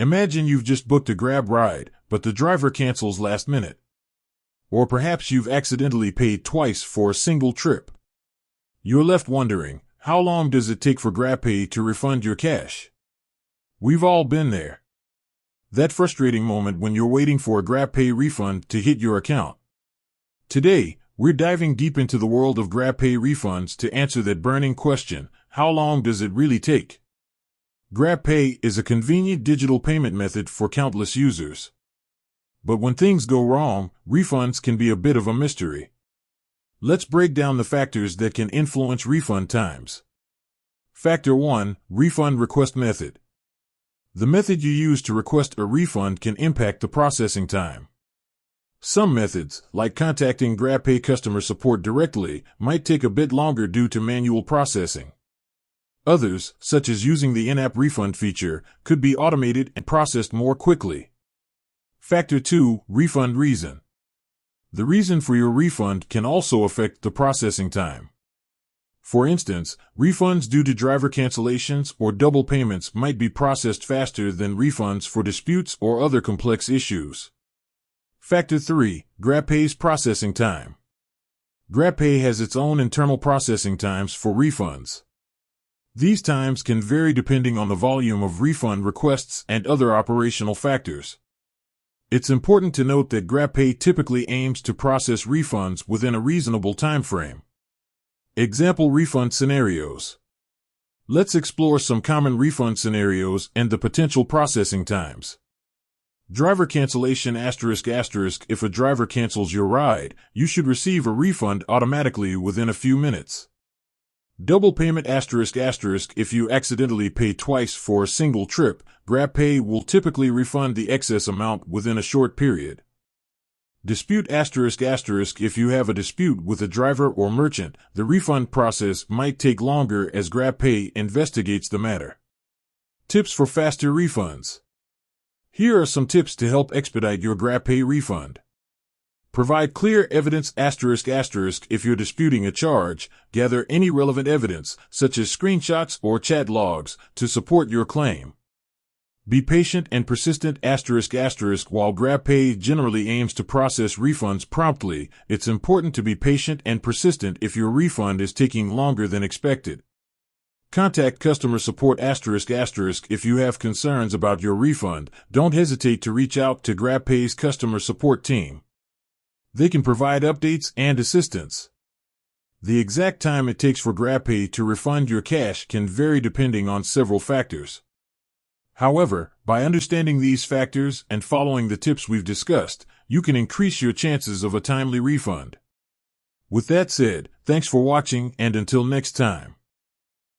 Imagine you've just booked a Grab ride, but the driver cancels last minute. Or perhaps you've accidentally paid twice for a single trip. You're left wondering, how long does it take for Grabpay to refund your cash? We've all been there. That frustrating moment when you're waiting for a Grabpay refund to hit your account. Today, we're diving deep into the world of Grabpay refunds to answer that burning question, how long does it really take? Grabpay is a convenient digital payment method for countless users. But when things go wrong, refunds can be a bit of a mystery. Let's break down the factors that can influence refund times. Factor 1. Refund request method. The method you use to request a refund can impact the processing time. Some methods, like contacting Grabpay customer support directly, might take a bit longer due to manual processing. Others, such as using the in-app refund feature, could be automated and processed more quickly. Factor 2. Refund reason. The reason for your refund can also affect the processing time. For instance, refunds due to driver cancellations or double payments might be processed faster than refunds for disputes or other complex issues. Factor 3. Grabpay's processing time. Grabpay has its own internal processing times for refunds. These times can vary depending on the volume of refund requests and other operational factors. It's important to note that Grabpay typically aims to process refunds within a reasonable time frame. Example refund scenarios. Let's explore some common refund scenarios and the potential processing times. Driver cancellation ***. If a driver cancels your ride, you should receive a refund automatically within a few minutes. Double payment ***. If you accidentally pay twice for a single trip, Grabpay will typically refund the excess amount within a short period. Dispute ***. If you have a dispute with a driver or merchant, the refund process might take longer as Grabpay investigates the matter. Tips for faster refunds. Here are some tips to help expedite your Grabpay refund. Provide clear evidence ***. If you're disputing a charge, gather any relevant evidence, such as screenshots or chat logs, to support your claim. Be patient and persistent ***. While Grabpay generally aims to process refunds promptly, it's important to be patient and persistent if your refund is taking longer than expected. Contact customer support ***. If you have concerns about your refund, don't hesitate to reach out to Grabpay's customer support team. They can provide updates and assistance. The exact time it takes for Grabpay to refund your cash can vary depending on several factors. However, by understanding these factors and following the tips we've discussed, you can increase your chances of a timely refund. With that said, thanks for watching, and until next time.